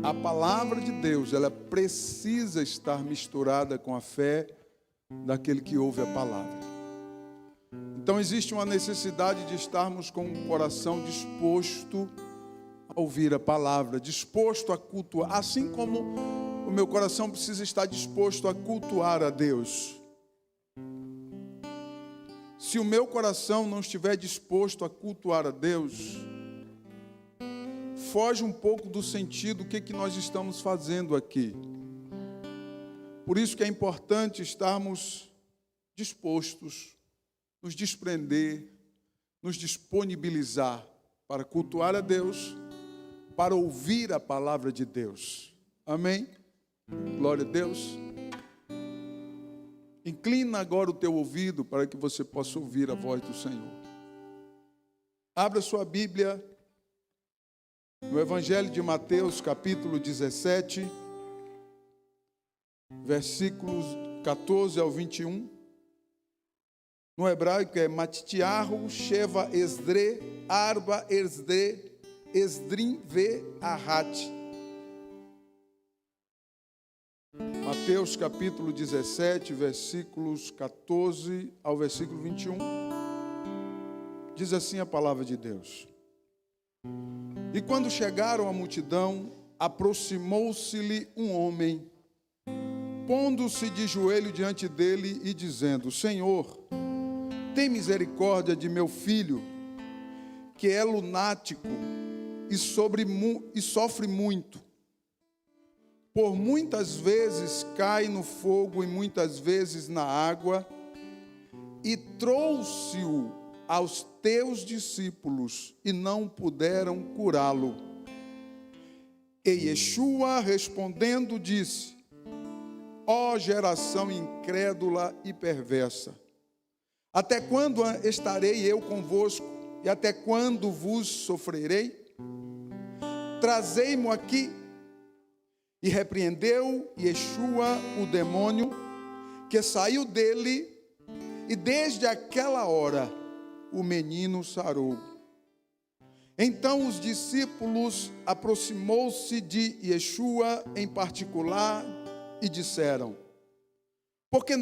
a palavra de Deus, ela precisa estar misturada com a fé daquele que ouve a palavra. Então existe uma necessidade de estarmos com o coração disposto a ouvir a palavra, disposto a cultuar, assim como o meu coração precisa estar disposto a cultuar a Deus. Se o meu coração não estiver disposto a cultuar a Deus, foge um pouco do sentido do que nós estamos fazendo aqui. Por isso que é importante estarmos dispostos, nos desprender, nos disponibilizar para cultuar a Deus, para ouvir a palavra de Deus. Amém? Glória a Deus. Inclina agora o teu ouvido para que você possa ouvir a voz do Senhor. Abra sua Bíblia no Evangelho de Mateus, capítulo 17, versículos 14 ao 21. No hebraico é Matitiahu, Sheva, Esdre, Arba, Esdre, Esdrim, Ve, Ahat. Mateus capítulo 17, versículos 14 ao versículo 21. Diz assim a palavra de Deus. E quando chegaram à multidão, aproximou-se-lhe um homem, pondo-se de joelho diante dele e dizendo: Senhor, tem misericórdia de meu filho, que é lunático e sofre muito. Por muitas vezes cai no fogo e muitas vezes na água, e trouxe-o aos teus discípulos e não puderam curá-lo. E Yeshua respondendo disse: Ó geração incrédula e perversa, até quando estarei eu convosco e até quando vos sofrerei? Trazei-mo aqui. E repreendeu Yeshua o demônio que saiu dele, e desde aquela hora o menino sarou. Então os discípulos aproximou-se de Yeshua em particular e disseram: Por que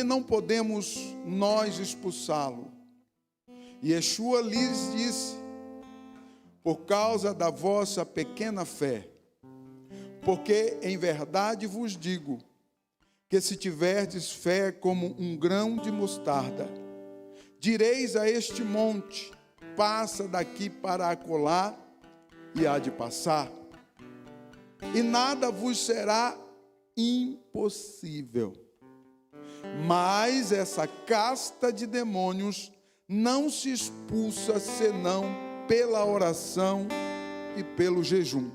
não podemos nós expulsá-lo? E Yeshua lhes disse: Por causa da vossa pequena fé. Porque em verdade vos digo, que se tiverdes fé como um grão de mostarda, direis a este monte: passa daqui para acolá, e há de passar, e nada vos será impossível. Mas essa casta de demônios não se expulsa senão pela oração e pelo jejum.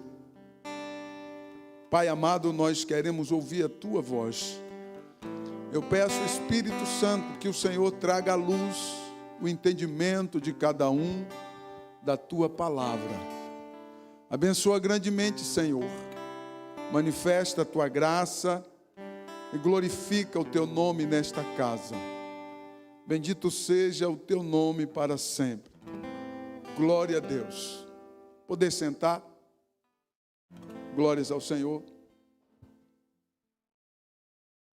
Pai amado, nós queremos ouvir a Tua voz. Eu peço, Espírito Santo, que o Senhor traga à luz o entendimento de cada um da Tua palavra. Abençoa grandemente, Senhor. Manifesta a Tua graça e glorifica o Teu nome nesta casa. Bendito seja o Teu nome para sempre. Glória a Deus. Poder sentar? Glórias ao Senhor.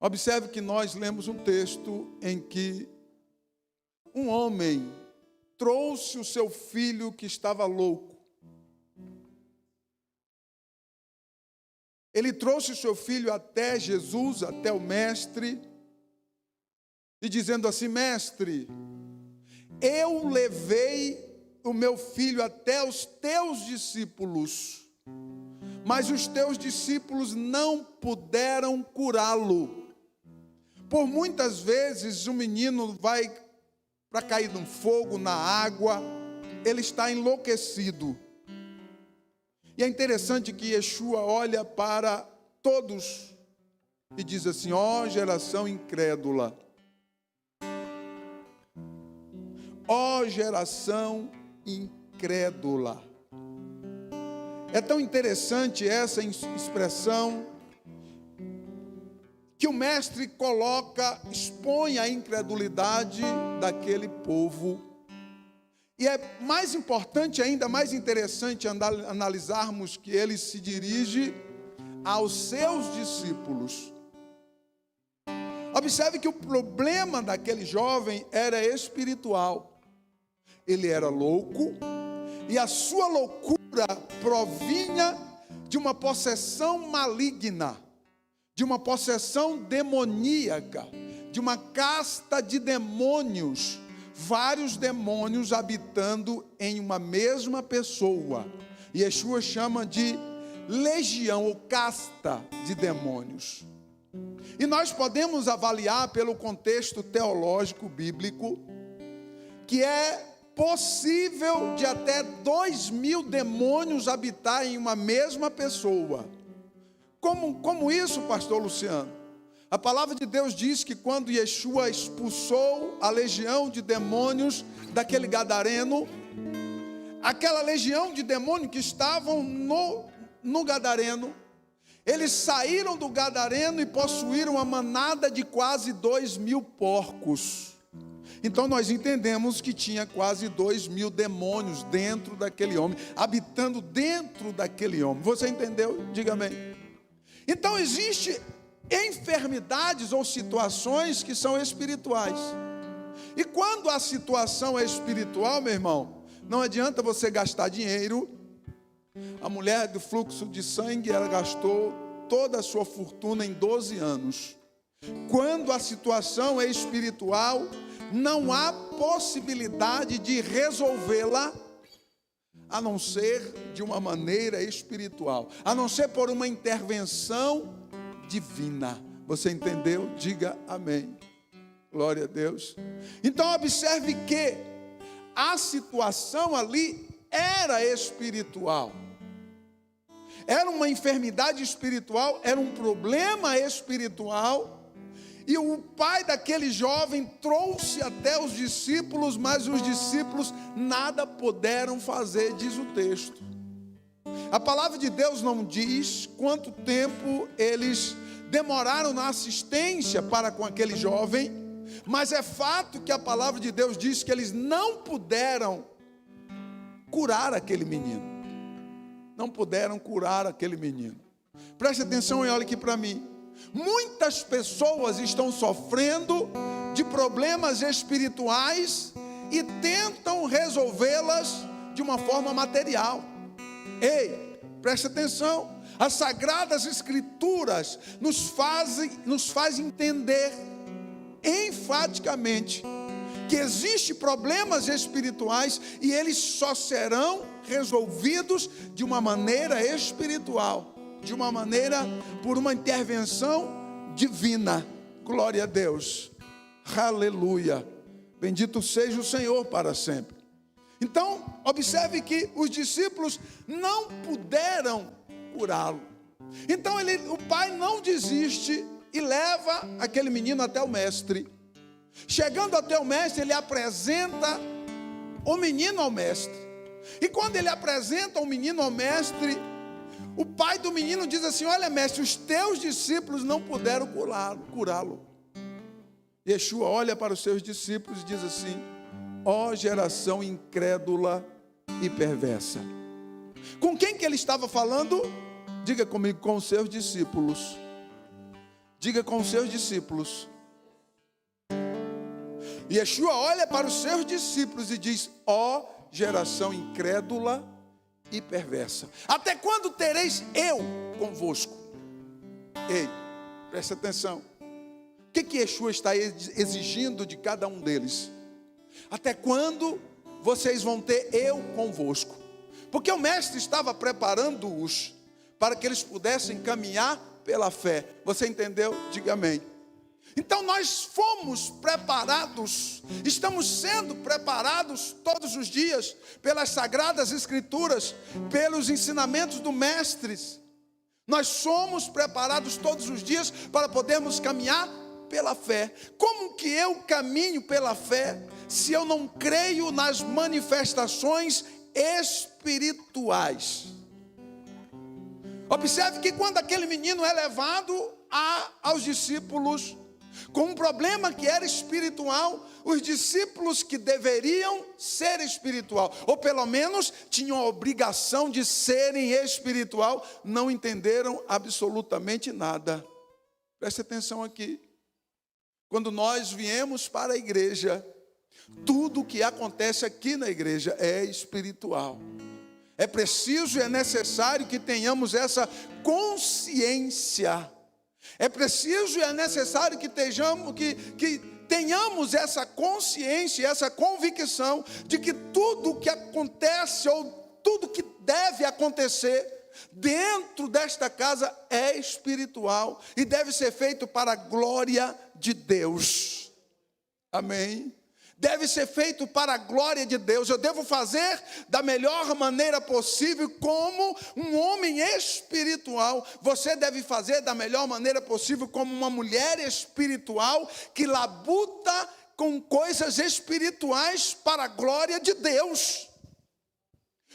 Observe que nós lemos um texto em que um homem trouxe o seu filho que estava louco. Ele trouxe o seu filho até Jesus, até o mestre, e dizendo assim: Mestre, eu levei o meu filho até os teus discípulos, mas os teus discípulos não puderam curá-lo. Por muitas vezes o menino vai para cair no fogo, na água, ele está enlouquecido. E é interessante que Yeshua olha para todos e diz assim: ó geração incrédula, ó geração incrédula. É tão interessante essa expressão que o mestre coloca, expõe a incredulidade daquele povo E é mais importante ainda, mais interessante analisarmos que ele se dirige aos seus discípulos. Observe que o problema daquele jovem era espiritual. Ele era louco e a sua loucura provinha de uma possessão maligna, de uma possessão demoníaca, de uma casta de demônios, vários demônios habitando em uma mesma pessoa. E Yeshua chama de legião ou casta de demônios. E nós podemos avaliar pelo contexto teológico bíblico que é possível de até 2.000 demônios habitar em uma mesma pessoa. Como isso, pastor Luciano? A palavra de Deus diz que quando Yeshua expulsou a legião de demônios daquele gadareno, aquela legião de demônios que estavam no gadareno, eles saíram do gadareno e possuíram uma manada de quase 2.000 porcos. Então nós entendemos que tinha quase 2.000 demônios dentro daquele homem, habitando dentro daquele homem. Você entendeu? Diga amém. Então existe enfermidades ou situações que são espirituais. E quando a situação é espiritual, meu irmão, não adianta você gastar dinheiro. A mulher do fluxo de sangue, ela gastou toda a sua fortuna em 12 anos. Quando a situação é espiritual, não há possibilidade de resolvê-la, a não ser de uma maneira espiritual, a não ser por uma intervenção divina. Você entendeu? Diga amém. Glória a Deus. Então observe que a situação ali era espiritual. Era uma enfermidade espiritual, era um problema espiritual. E o pai daquele jovem trouxe até os discípulos, mas os discípulos nada puderam fazer, diz o texto. A palavra de Deus não diz quanto tempo eles demoraram na assistência para com aquele jovem, mas é fato que a palavra de Deus diz que eles não puderam curar aquele menino. Não puderam curar aquele menino. Preste atenção e olhe aqui para mim. Muitas pessoas estão sofrendo de problemas espirituais e tentam resolvê-las de uma forma material. Ei, preste atenção. As Sagradas Escrituras nos faz entender enfaticamente que existem problemas espirituais e eles só serão resolvidos de uma maneira espiritual, de uma maneira, por uma intervenção divina. Glória a Deus, aleluia, bendito seja o Senhor para sempre. Então, observe que os discípulos não puderam curá-lo. Então o pai não desiste e leva aquele menino até o mestre. Chegando até o mestre, ele apresenta o menino ao mestre. E quando ele apresenta o menino ao mestre, o pai do menino diz assim: olha, mestre, os teus discípulos não puderam curá-lo. Yeshua olha para os seus discípulos e diz assim: ó geração incrédula e perversa. Com quem que ele estava falando? Diga comigo, com os seus discípulos. Diga, com os seus discípulos. Yeshua olha para os seus discípulos e diz: ó geração incrédula e perversa, até quando tereis eu convosco? Ei, presta atenção. O que Yeshua está exigindo de cada um deles? Até quando vocês vão ter eu convosco? Porque o mestre estava preparando-os para que eles pudessem caminhar pela fé. Você entendeu? Diga amém. Então nós fomos preparados, estamos sendo preparados todos os dias pelas Sagradas Escrituras, pelos ensinamentos do mestres. Nós somos preparados todos os dias para podermos caminhar pela fé. Como que eu caminho pela fé se eu não creio nas manifestações espirituais? Observe que quando aquele menino é levado aos discípulos, com um problema que era espiritual. Os discípulos que deveriam ser espiritual, ou pelo menos tinham a obrigação de serem espiritual, não entenderam absolutamente nada. Preste atenção aqui. Quando nós viemos para a igreja, tudo o que acontece aqui na igreja é espiritual. É preciso e é necessário que tenhamos essa consciência. É preciso e é necessário que tenhamos essa consciência, essa convicção de que tudo o que acontece ou tudo que deve acontecer dentro desta casa é espiritual e deve ser feito para a glória de Deus. Amém? Deve ser feito para a glória de Deus. Eu devo fazer da melhor maneira possível como um homem espiritual. Você deve fazer da melhor maneira possível como uma mulher espiritual que labuta com coisas espirituais para a glória de Deus.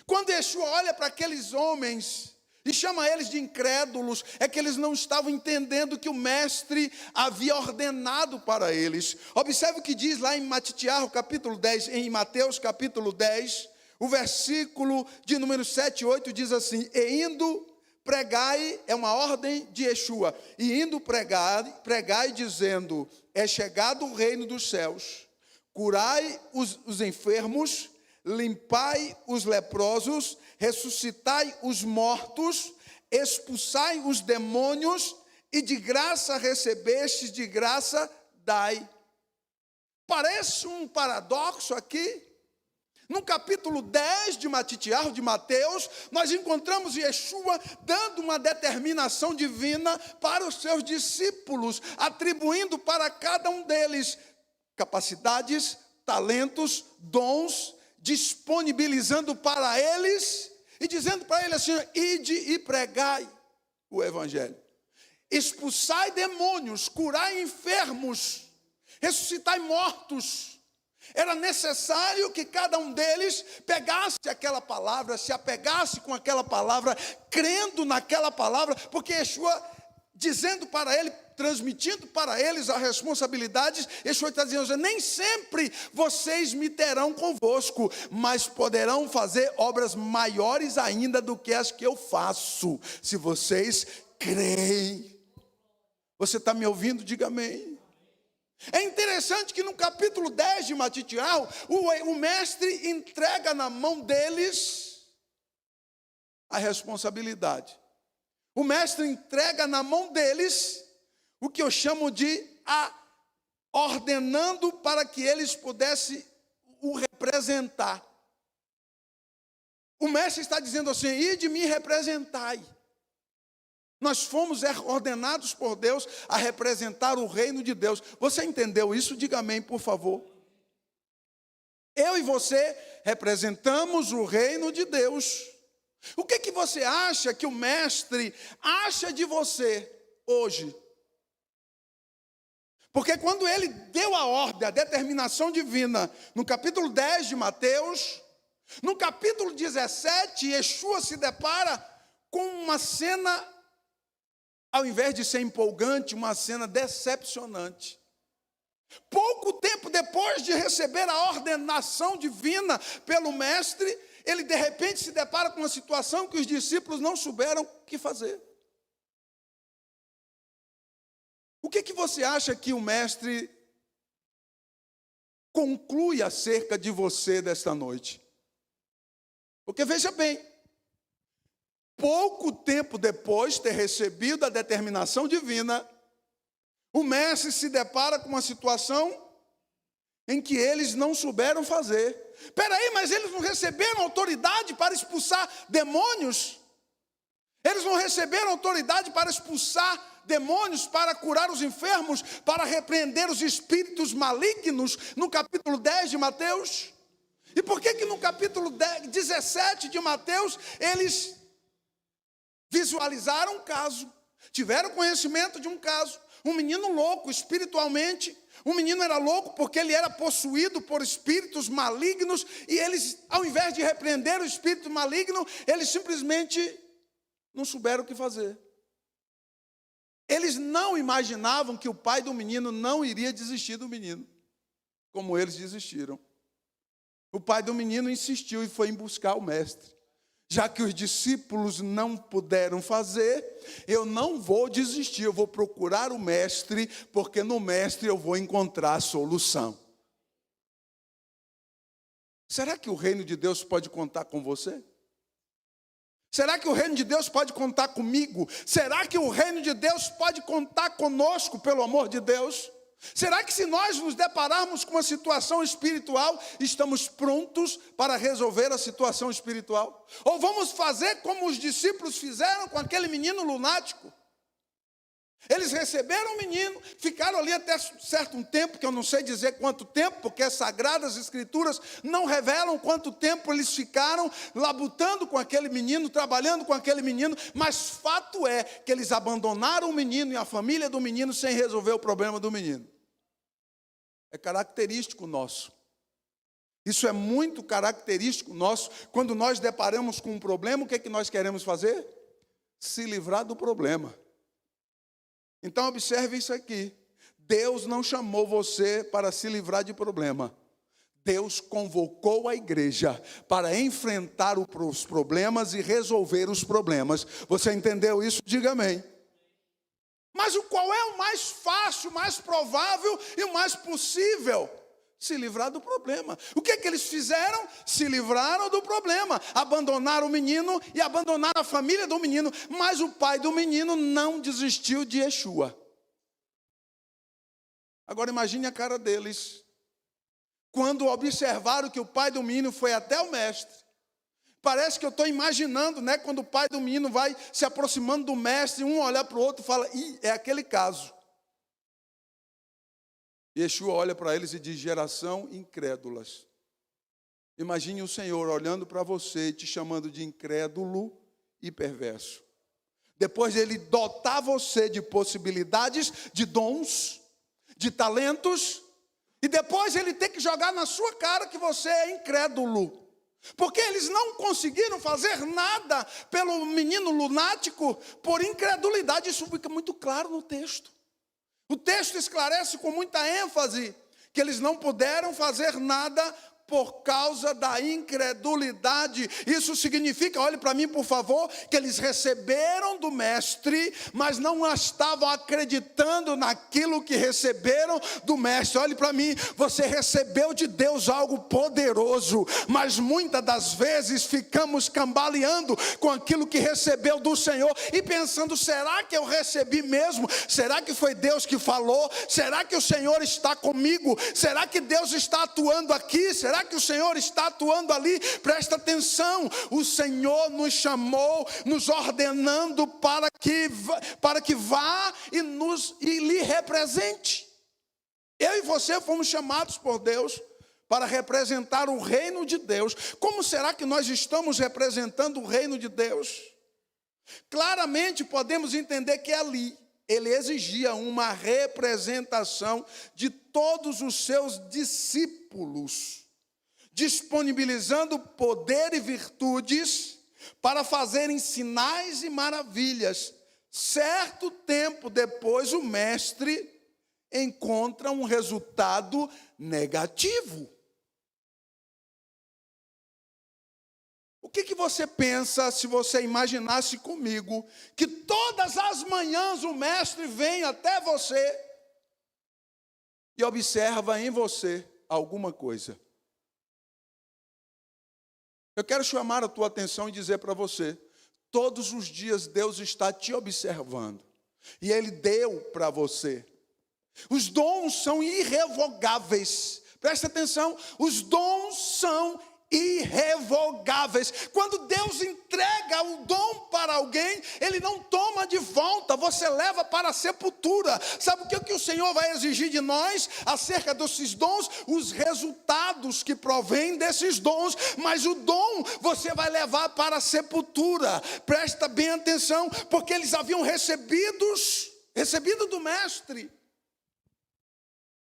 Quando Yeshua olha para aqueles homens e chama eles de incrédulos, é que eles não estavam entendendo que o mestre havia ordenado para eles. Observe o que diz lá em Mateus capítulo 10, em Mateus capítulo 10, o versículo de número 7 e 8 diz assim: e indo pregai, é uma ordem de Yeshua, e indo pregai dizendo, é chegado o reino dos céus, curai os enfermos, limpai os leprosos, ressuscitai os mortos, expulsai os demônios, e de graça recebestes, de graça dai. Parece um paradoxo aqui. No capítulo 10 de Mateus, nós encontramos Yeshua dando uma determinação divina para os seus discípulos, atribuindo para cada um deles capacidades, talentos, dons, disponibilizando para eles e dizendo para eles assim: ide e pregai o evangelho, expulsai demônios, curai enfermos, ressuscitai mortos. Era necessário que cada um deles pegasse aquela palavra, se apegasse com aquela palavra, crendo naquela palavra, porque Yeshua, dizendo para ele, transmitindo para eles as responsabilidades, Yeshua está dizendo: nem sempre vocês me terão convosco, mas poderão fazer obras maiores ainda do que as que eu faço, se vocês creem. Você está me ouvindo? Diga amém. É interessante que no capítulo 10 de Mateus, o mestre entrega na mão deles a responsabilidade. O mestre entrega na mão deles o que eu chamo de ordenando para que eles pudessem o representar. O mestre está dizendo assim: ide me representai. Nós fomos ordenados por Deus a representar o reino de Deus. Você entendeu isso? Diga amém, por favor. Eu e você representamos o reino de Deus. O que você acha que o mestre acha de você hoje? Porque quando ele deu a ordem, a determinação divina, no capítulo 10 de Mateus, no capítulo 17, Yeshua se depara com uma cena, ao invés de ser empolgante, uma cena decepcionante. Pouco tempo depois de receber a ordenação divina pelo mestre, ele de repente se depara com uma situação que os discípulos não souberam o que fazer. O que você acha que o mestre conclui acerca de você desta noite? Porque veja bem, pouco tempo depois de ter recebido a determinação divina, o mestre se depara com uma situação em que eles não souberam fazer. Espera aí, mas eles não receberam autoridade para expulsar demônios? Eles não receberam autoridade para expulsar demônios, para curar os enfermos, para repreender os espíritos malignos, no capítulo 10 de Mateus? E por que no capítulo 17 de Mateus, eles visualizaram um caso, tiveram conhecimento de um caso, um menino louco espiritualmente? O menino era louco porque ele era possuído por espíritos malignos, e eles, ao invés de repreender o espírito maligno, eles simplesmente não souberam o que fazer. Eles não imaginavam que o pai do menino não iria desistir do menino, como eles desistiram. O pai do menino insistiu e foi em buscar o mestre. Já que os discípulos não puderam fazer, eu não vou desistir, eu vou procurar o mestre, porque no mestre eu vou encontrar a solução. Será que o reino de Deus pode contar com você? Será que o reino de Deus pode contar comigo? Será que o reino de Deus pode contar conosco, pelo amor de Deus? Será que se nós nos depararmos com uma situação espiritual, estamos prontos para resolver a situação espiritual? Ou vamos fazer como os discípulos fizeram com aquele menino lunático? Eles receberam o menino, ficaram ali até certo tempo, que eu não sei dizer quanto tempo, porque as Sagradas Escrituras não revelam quanto tempo eles ficaram labutando com aquele menino, trabalhando com aquele menino, mas fato é que eles abandonaram o menino e a família do menino sem resolver o problema do menino. É característico nosso. Isso é muito característico nosso. Quando nós deparamos com um problema, o que é que nós queremos fazer? Se livrar do problema. Então observe isso aqui. Deus não chamou você para se livrar de problema. Deus convocou a igreja para enfrentar os problemas e resolver os problemas. Você entendeu isso? Diga amém. Mas qual é o mais fácil, mais provável e o mais possível? Se livrar do problema. O que é que eles fizeram? Se livraram do problema. Abandonaram o menino e abandonaram a família do menino. Mas o pai do menino não desistiu de Yeshua. Agora imagine a cara deles. Quando observaram que o pai do menino foi até o mestre. Parece que eu estou imaginando, né? Quando o pai do menino vai se aproximando do mestre, um olhar para o outro e fala, é aquele caso. Yeshua olha para eles e diz, geração incrédulas. Imagine o Senhor olhando para você e te chamando de incrédulo e perverso. Depois de Ele dotar você de possibilidades, de dons, de talentos, e depois Ele tem que jogar na sua cara que você é incrédulo. Porque eles não conseguiram fazer nada pelo menino lunático por incredulidade. Isso fica muito claro no texto. O texto esclarece com muita ênfase que eles não puderam fazer nada por causa da incredulidade. Isso significa, olhe para mim por favor, que eles receberam do mestre, mas não estavam acreditando naquilo que receberam do mestre. Olhe para mim, você recebeu de Deus algo poderoso, mas muitas das vezes ficamos cambaleando com aquilo que recebeu do Senhor e pensando, será que eu recebi mesmo? Será que foi Deus que falou? Será que o Senhor está comigo? Será que Deus está atuando aqui? Será que o Senhor está atuando ali? Presta atenção, o Senhor nos chamou, nos ordenando para que vá e lhe represente. Eu e você fomos chamados por Deus para representar o reino de Deus. Como será que nós estamos representando o reino de Deus? Claramente podemos entender que ali ele exigia uma representação de todos os seus discípulos, disponibilizando poder e virtudes para fazerem sinais e maravilhas. Certo tempo depois, o mestre encontra um resultado negativo. O que você pensa se você imaginasse comigo que todas as manhãs o mestre vem até você e observa em você alguma coisa? Eu quero chamar a tua atenção e dizer para você, todos os dias Deus está te observando. E Ele deu para você. Os dons são irrevogáveis. Presta atenção, os dons são irrevogáveis. Quando Deus entrega o dom para alguém, Ele não toma de volta, você leva para a sepultura. Sabe o que o Senhor vai exigir de nós acerca desses dons? Os resultados que provêm desses dons, mas o dom você vai levar para a sepultura. Presta bem atenção, porque eles haviam recebido do mestre,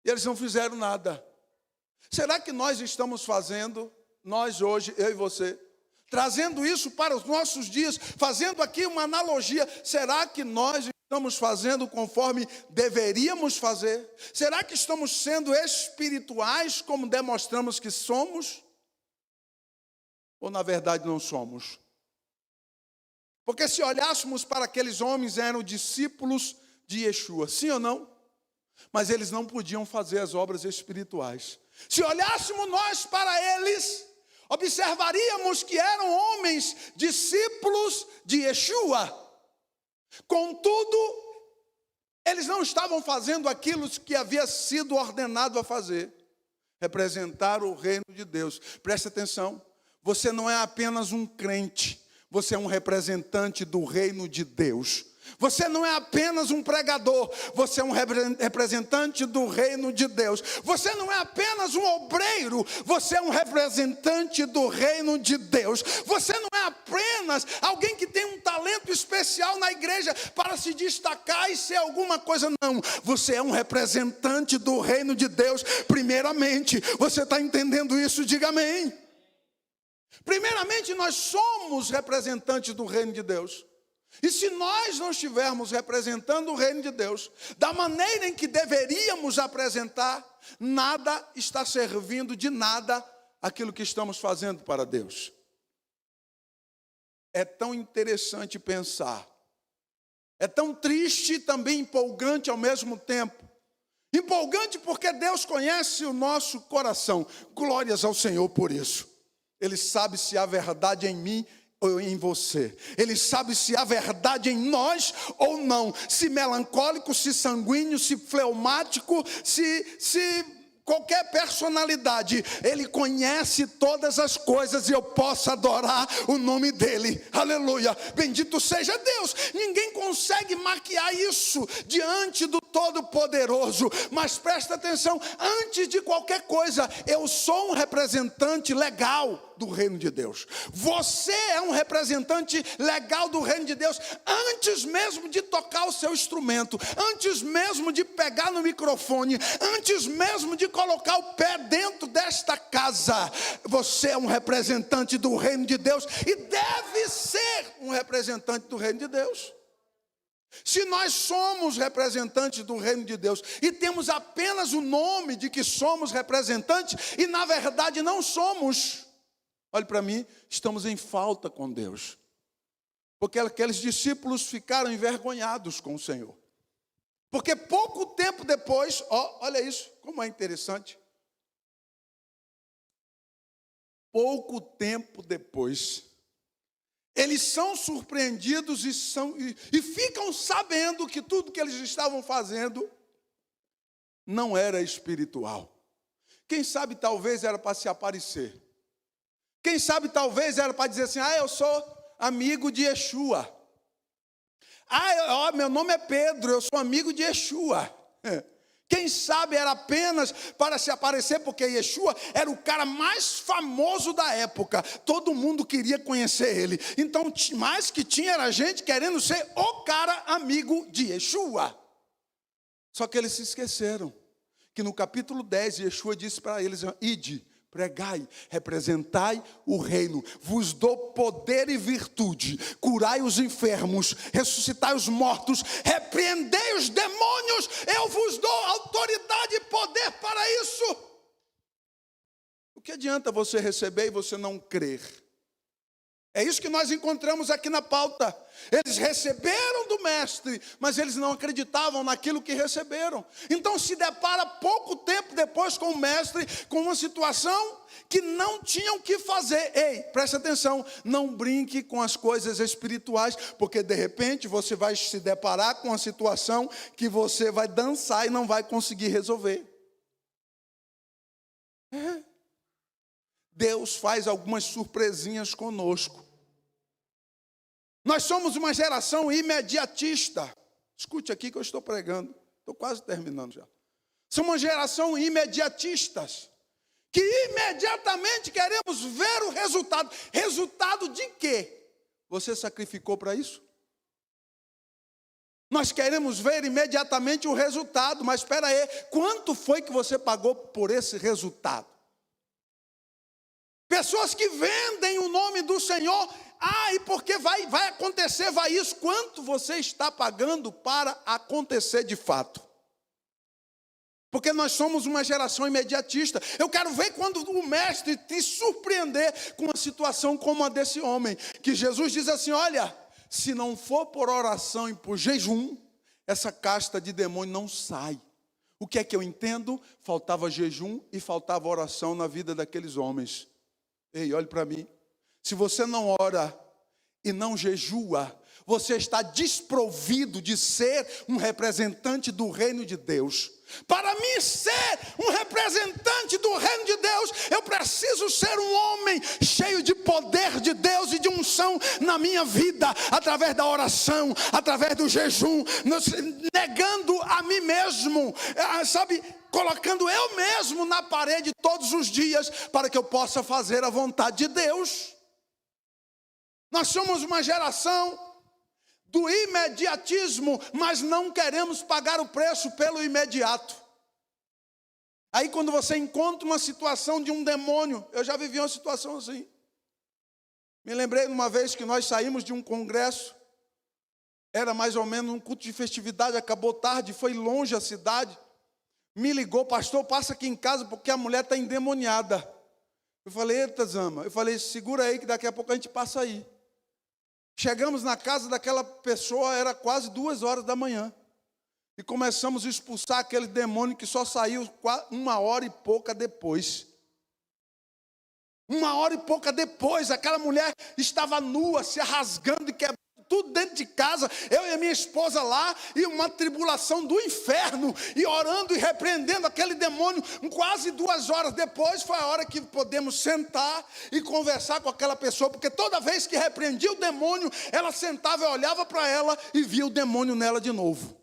e eles não fizeram nada. Será que nós estamos fazendo? Nós hoje, eu e você, trazendo isso para os nossos dias, fazendo aqui uma analogia, será que nós estamos fazendo conforme deveríamos fazer? Será que estamos sendo espirituais como demonstramos que somos? Ou na verdade não somos? Porque se olhássemos para aqueles homens, eram discípulos de Yeshua, sim ou não? Mas eles não podiam fazer as obras espirituais. Se olhássemos nós para eles, observaríamos que eram homens, discípulos de Yeshua. Contudo, eles não estavam fazendo aquilo que havia sido ordenado a fazer, representar o reino de Deus. Preste atenção, você não é apenas um crente, você é um representante do reino de Deus. Você não é apenas um pregador, você é um representante do reino de Deus. Você não é apenas um obreiro, você é um representante do reino de Deus. Você não é apenas alguém que tem um talento especial na igreja para se destacar e ser alguma coisa, não. Você é um representante do reino de Deus. Primeiramente, você está entendendo isso? Diga amém. Primeiramente, nós somos representantes do reino de Deus. E se nós não estivermos representando o reino de Deus da maneira em que deveríamos apresentar, nada está servindo de nada aquilo que estamos fazendo para Deus. É tão interessante pensar, é tão triste e também empolgante ao mesmo tempo. Empolgante porque Deus conhece o nosso coração. Glórias ao Senhor por isso. Ele sabe se há verdade em mim ou em você. Ele sabe se há verdade em nós ou não. Se melancólico, se sanguíneo, se fleumático, se qualquer personalidade. Ele conhece todas as coisas e eu posso adorar o nome dele. Aleluia. Bendito seja Deus. Ninguém consegue maquiar isso diante do Todo-Poderoso. Mas presta atenção, antes de qualquer coisa, eu sou um representante legal do reino de Deus. Você é um representante legal do reino de Deus antes mesmo de tocar o seu instrumento, antes mesmo de pegar no microfone, antes mesmo de colocar o pé dentro desta casa. Você é um representante do reino de Deus e deve ser um representante do reino de Deus. Se nós somos representantes do reino de Deus e temos apenas o nome de que somos representantes e na verdade não somos, olhe para mim, estamos em falta com Deus. Porque aqueles discípulos ficaram envergonhados com o Senhor. Porque pouco tempo depois, olha isso, como é interessante. Pouco tempo depois, eles são surpreendidos e ficam sabendo que tudo que eles estavam fazendo não era espiritual. Quem sabe talvez era para se aparecer. Quem sabe talvez era para dizer assim, eu sou amigo de Yeshua. Meu nome é Pedro, eu sou amigo de Yeshua. Quem sabe era apenas para se aparecer, porque Yeshua era o cara mais famoso da época. Todo mundo queria conhecer ele. Então, mais que tinha era gente querendo ser o cara amigo de Yeshua. Só que eles se esqueceram que no capítulo 10, Yeshua disse para eles, ide, pregai, representai o reino, vos dou poder e virtude, curai os enfermos, ressuscitai os mortos, repreendei os demônios, eu vos dou autoridade e poder para isso. O que adianta você receber e você não crer? É isso que nós encontramos aqui na pauta. Eles receberam do mestre, mas eles não acreditavam naquilo que receberam. Então se depara pouco tempo depois com o mestre, com uma situação que não tinham o que fazer. Ei, preste atenção, não brinque com as coisas espirituais, porque de repente você vai se deparar com uma situação que você vai dançar e não vai conseguir resolver. Deus faz algumas surpresinhas conosco. Nós somos uma geração imediatista. Escute aqui que eu estou pregando. Estou quase terminando já. Somos uma geração imediatistas. Que imediatamente queremos ver o resultado. Resultado de quê? Você sacrificou para isso? Nós queremos ver imediatamente o resultado. Mas espera aí, quanto foi que você pagou por esse resultado? Pessoas que vendem o nome do Senhor. E porque vai acontecer, vai isso. Quanto você está pagando para acontecer de fato? Porque nós somos uma geração imediatista. Eu quero ver quando o mestre te surpreender com uma situação como a desse homem. Que Jesus diz assim, olha, se não for por oração e por jejum, essa casta de demônio não sai. O que é que eu entendo? Faltava jejum e faltava oração na vida daqueles homens. Ei, olhe para mim. Se você não ora e não jejua, você está desprovido de ser um representante do reino de Deus. Para mim ser um representante do reino de Deus, eu preciso ser um homem cheio de poder de Deus e de unção na minha vida, através da oração, através do jejum, negando a mim mesmo, colocando eu mesmo na parede todos os dias, para que eu possa fazer a vontade de Deus. Nós somos uma geração do imediatismo, mas não queremos pagar o preço pelo imediato. Aí quando você encontra uma situação de um demônio, eu já vivi uma situação assim. Me lembrei de uma vez que nós saímos de um congresso, era mais ou menos um culto de festividade, acabou tarde, foi longe a cidade. Me ligou, pastor, passa aqui em casa porque a mulher está endemoniada. Eu falei, eita Zama, segura aí que daqui a pouco a gente passa aí. Chegamos na casa daquela pessoa, era quase 2 horas da manhã. E começamos a expulsar aquele demônio que só saiu 1 hora e pouca depois. 1 hora e pouca depois, aquela mulher estava nua, se rasgando e quebrando tudo dentro de casa. Eu e a minha esposa lá, e uma tribulação do inferno, e orando e repreendendo aquele demônio. Quase 2 horas depois foi a hora que podemos sentar e conversar com aquela pessoa, porque toda vez que repreendia o demônio, ela sentava e olhava para ela e via o demônio nela de novo.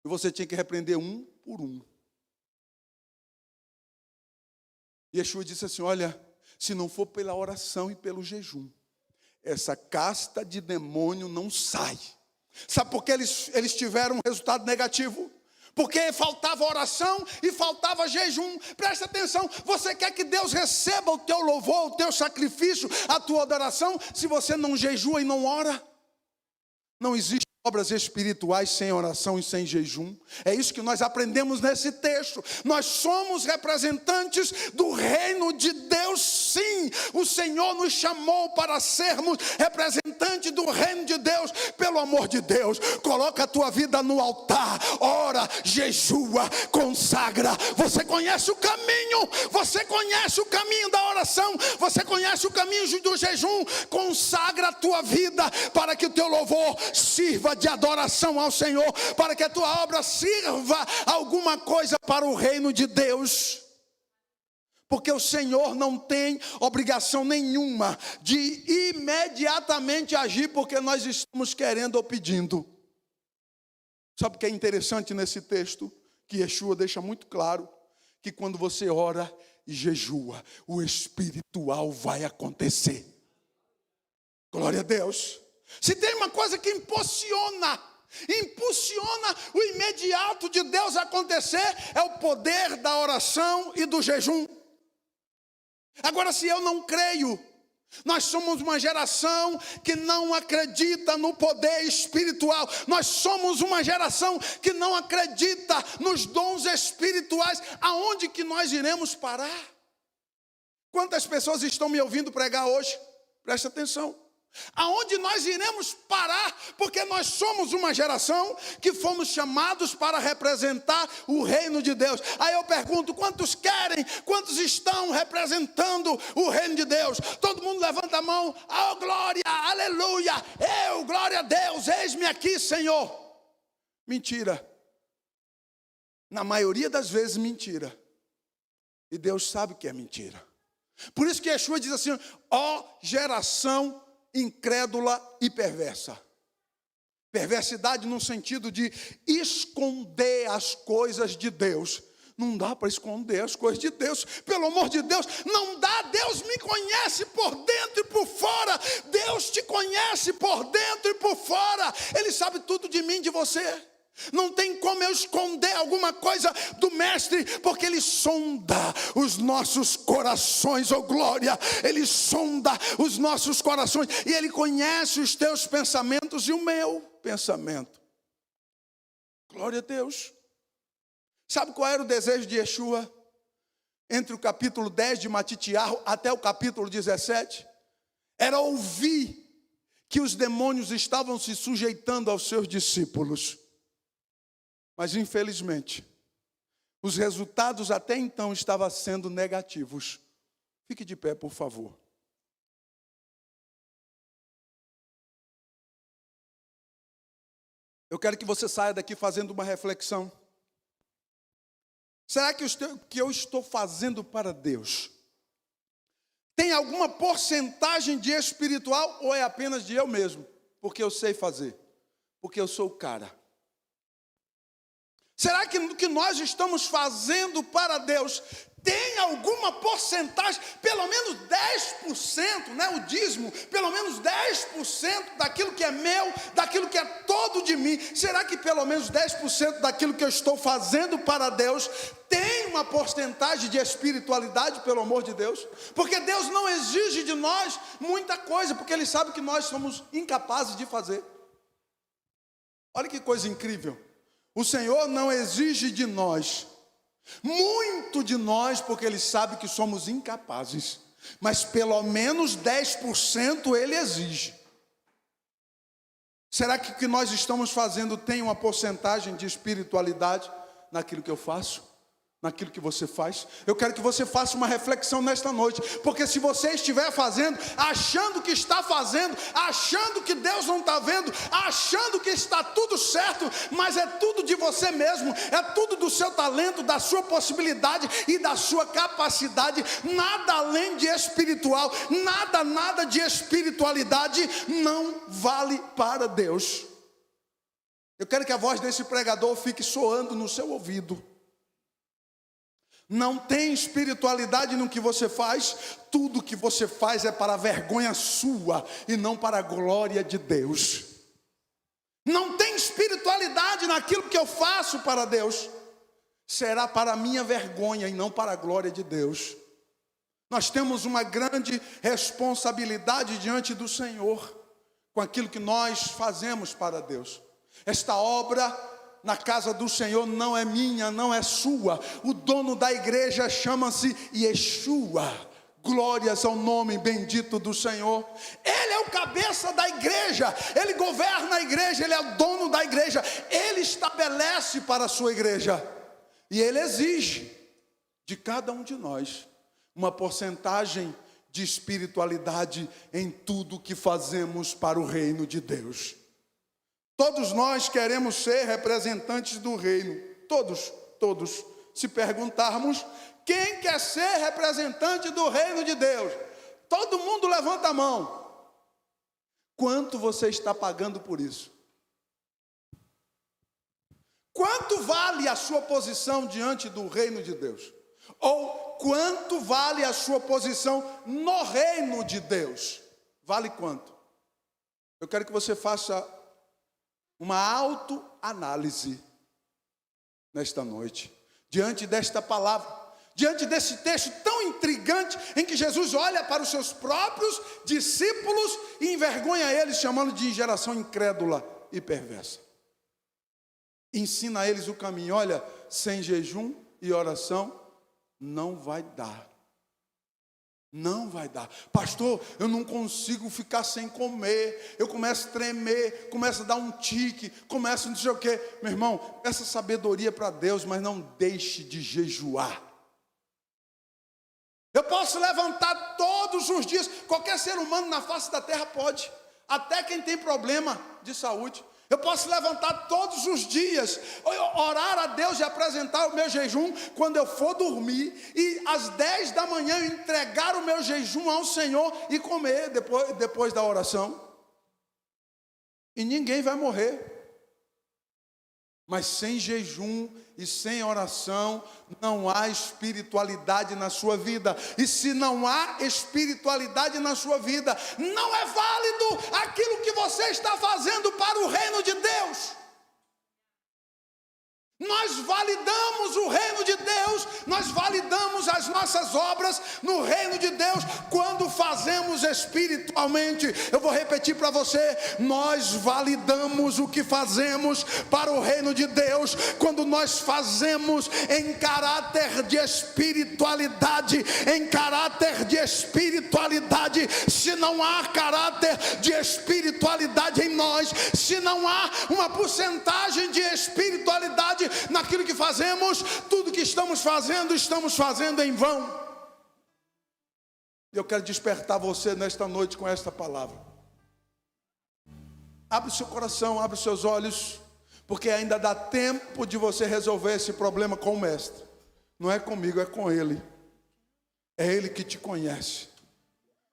E você tinha que repreender um por um. E Yeshua disse assim, olha, se não for pela oração e pelo jejum, essa casta de demônio não sai. Sabe por que eles tiveram um resultado negativo? Porque faltava oração e faltava jejum. Presta atenção, você quer que Deus receba o teu louvor, o teu sacrifício, a tua adoração, se você não jejua e não ora? Não existe obras espirituais sem oração e sem jejum. É isso que nós aprendemos nesse texto. Nós somos representantes do reino de Deus, sim. O Senhor nos chamou para sermos representantes do reino de Deus. Pelo amor de Deus, coloca a tua vida no altar, ora, jejua, consagra. Você conhece o caminho, você conhece o caminho da oração, você conhece o caminho do jejum. Consagra a tua vida para que o teu louvor sirva de adoração ao Senhor, para que a tua obra sirva alguma coisa para o reino de Deus. Porque o Senhor não tem obrigação nenhuma de imediatamente agir porque nós estamos querendo ou pedindo. Sabe o que é interessante nesse texto? Que Yeshua deixa muito claro que quando você ora e jejua, o espiritual vai acontecer. Glória a Deus. Se tem uma coisa que impulsiona o imediato de Deus acontecer, é o poder da oração e do jejum. Agora, se eu não creio, nós somos uma geração que não acredita no poder espiritual. Nós somos uma geração que não acredita nos dons espirituais. Aonde que nós iremos parar? Quantas pessoas estão me ouvindo pregar hoje? Presta atenção. Aonde nós iremos parar? Porque nós somos uma geração que fomos chamados para representar o reino de Deus. Aí eu pergunto, quantos querem? Quantos estão representando o reino de Deus? Todo mundo levanta a mão. Oh, glória, aleluia. Glória a Deus, eis-me aqui, Senhor. Mentira. Na maioria das vezes, mentira. E Deus sabe que é mentira. Por isso que Yeshua diz assim, ó geração incrédula e perversa. Perversidade no sentido de esconder as coisas de Deus. Não dá para esconder as coisas de Deus. Pelo amor de Deus, não dá. Deus me conhece por dentro e por fora. Deus te conhece por dentro e por fora. Ele sabe tudo de mim e de você. Não tem como eu esconder alguma coisa do mestre, porque ele sonda os nossos corações, oh glória. Ele sonda os nossos corações e ele conhece os teus pensamentos e o meu pensamento. Glória a Deus. Sabe qual era o desejo de Yeshua? Entre o capítulo 10 de Matitiarro até o capítulo 17, era ouvir que os demônios estavam se sujeitando aos seus discípulos. Mas infelizmente, os resultados até então estavam sendo negativos. Fique de pé, por favor. Eu quero que você saia daqui fazendo uma reflexão. Será que o que eu estou fazendo para Deus tem alguma porcentagem de espiritual ou é apenas de eu mesmo? Porque eu sei fazer, porque eu sou o cara. Será que o que nós estamos fazendo para Deus tem alguma porcentagem, pelo menos 10%, né, o dízimo, pelo menos 10% daquilo que é meu, daquilo que é todo de mim? Será que pelo menos 10% daquilo que eu estou fazendo para Deus tem uma porcentagem de espiritualidade, pelo amor de Deus? Porque Deus não exige de nós muita coisa, porque Ele sabe que nós somos incapazes de fazer. Olha que coisa incrível. O Senhor não exige de nós muito de nós, porque Ele sabe que somos incapazes, mas pelo menos 10% Ele exige. Será que o que nós estamos fazendo tem uma porcentagem de espiritualidade naquilo que eu faço? Naquilo que você faz? Eu quero que você faça uma reflexão nesta noite, porque se você estiver fazendo, achando que está fazendo, achando que Deus não está vendo, achando que está tudo certo, mas é tudo de você mesmo, é tudo do seu talento, da sua possibilidade e da sua capacidade, nada além de espiritual, nada de espiritualidade não vale para Deus. Eu quero que a voz desse pregador fique soando no seu ouvido. Não tem espiritualidade no que você faz, tudo que você faz é para a vergonha sua e não para a glória de Deus. Não tem espiritualidade naquilo que eu faço para Deus, será para a minha vergonha e não para a glória de Deus. Nós temos uma grande responsabilidade diante do Senhor com aquilo que nós fazemos para Deus. Esta obra na casa do Senhor não é minha, não é sua. O dono da igreja chama-se Yeshua. Glórias ao nome bendito do Senhor. Ele é o cabeça da igreja, ele governa a igreja, ele é o dono da igreja, ele estabelece para a sua igreja. E ele exige de cada um de nós uma porcentagem de espiritualidade em tudo que fazemos para o reino de Deus. Todos nós queremos ser representantes do reino. Todos. Se perguntarmos, quem quer ser representante do reino de Deus? Todo mundo levanta a mão. Quanto você está pagando por isso? Quanto vale a sua posição diante do reino de Deus? Ou quanto vale a sua posição no reino de Deus? Vale quanto? Eu quero que você faça uma autoanálise nesta noite, diante desta palavra, diante desse texto tão intrigante, em que Jesus olha para os seus próprios discípulos e envergonha eles, chamando de geração incrédula e perversa. Ensina a eles o caminho. Olha, sem jejum e oração não vai dar. Não vai dar. Pastor, eu não consigo ficar sem comer. Eu começo a tremer, começo a dar um tique, começo não sei o quê. Meu irmão, peça sabedoria para Deus, mas não deixe de jejuar. Eu posso levantar todos os dias. Qualquer ser humano na face da terra pode. Até quem tem problema de saúde. Eu posso levantar todos os dias, orar a Deus e apresentar o meu jejum quando eu for dormir, e às 10 da manhã entregar o meu jejum ao Senhor e comer depois da oração. E ninguém vai morrer. Mas sem jejum e sem oração não há espiritualidade na sua vida. E se não há espiritualidade na sua vida, não é válido aquilo que você está fazendo para o reino de Deus. validamos o reino de Deus, nós validamos as nossas obras no reino de Deus quando fazemos espiritualmente. Eu vou repetir para você: nós validamos o que fazemos para o reino de Deus quando nós fazemos em caráter de espiritualidade. Em caráter de espiritualidade. Se não há caráter de espiritualidade em nós, se não há uma porcentagem de espiritualidade naquilo que fazemos, tudo que estamos fazendo em vão. Eu quero despertar você nesta noite com esta palavra. Abre o seu coração, abre os seus olhos, porque ainda dá tempo de você resolver esse problema com o mestre. Não é comigo, é com ele. É ele que te conhece.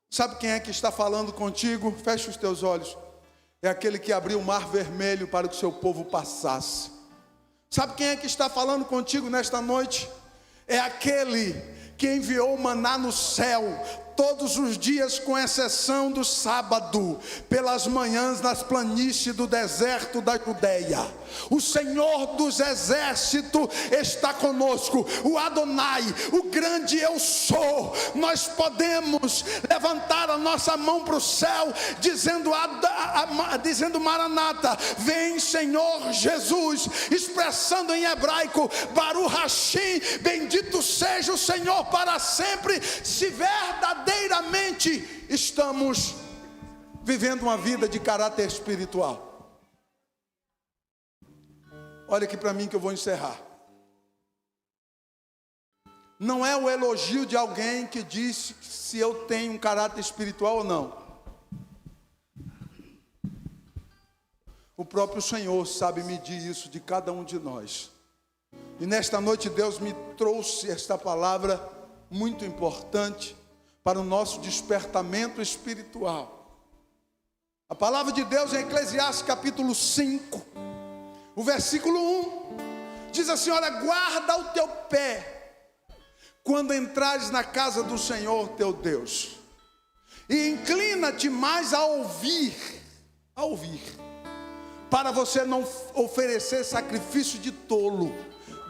Sabe quem é que está falando contigo? Feche os teus olhos. É aquele que abriu o mar vermelho para que o seu povo passasse. Sabe quem é que está falando contigo nesta noite? É aquele que enviou o maná no céu todos os dias, com exceção do sábado, pelas manhãs nas planícies do deserto da Judeia. O Senhor dos exércitos está conosco, o Adonai, o grande eu sou. Nós podemos levantar a nossa mão para o céu, dizendo Maranata, vem Senhor Jesus, expressando em hebraico, Baruch Hashem, bendito seja o Senhor para sempre, se verdadeiramente estamos vivendo uma vida de caráter espiritual. Olha aqui para mim que eu vou encerrar. Não é o elogio de alguém que diz se eu tenho um caráter espiritual ou não. O próprio Senhor sabe medir isso de cada um de nós. E nesta noite Deus me trouxe esta palavra muito importante para o nosso despertamento espiritual. A palavra de Deus em Eclesiastes capítulo 5, o versículo 1, diz assim: olha, guarda o teu pé quando entrares na casa do Senhor teu Deus, e inclina-te mais a ouvir, para você não oferecer sacrifício de tolo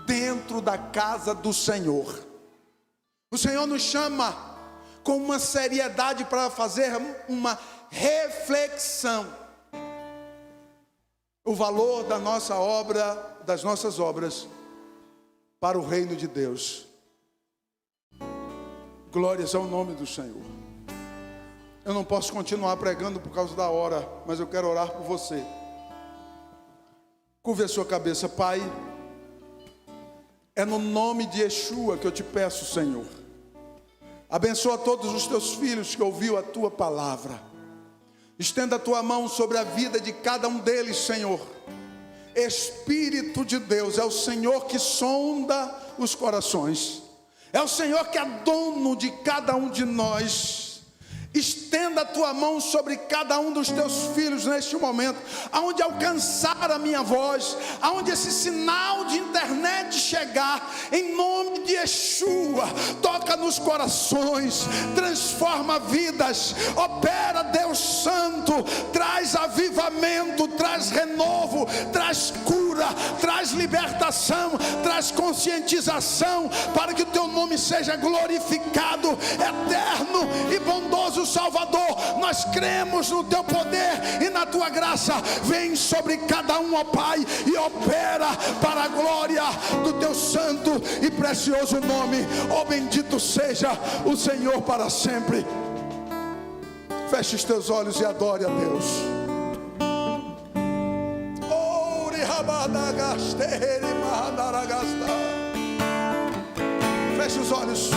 dentro da casa do Senhor. O Senhor nos chama com uma seriedade para fazer uma reflexão. O valor da nossa obra, das nossas obras, para o reino de Deus. Glórias ao nome do Senhor. Eu não posso continuar pregando por causa da hora, mas eu quero orar por você. Curve a sua cabeça. Pai, é no nome de Yeshua que eu te peço, Senhor. Abençoa todos os teus filhos que ouviu a tua palavra. Estenda a tua mão sobre a vida de cada um deles, Senhor. Espírito de Deus, é o Senhor que sonda os corações. É o Senhor que é dono de cada um de nós. Estenda a tua mão sobre cada um dos teus filhos neste momento, aonde alcançar a minha voz, aonde esse sinal de internet chegar, em nome de Yeshua, toca nos corações, transforma vidas, opera, Deus Santo, traz avivamento, traz renovo, traz cura, traz libertação, traz conscientização, para que o teu nome seja glorificado, eterno e bondoso Salvador. Nós cremos no teu poder e na tua graça. Vem sobre cada um, ó Pai, e opera para a glória do teu santo e precioso nome. Ó, bendito seja o Senhor para sempre. Feche os teus olhos e adore a Deus. Feche os olhos.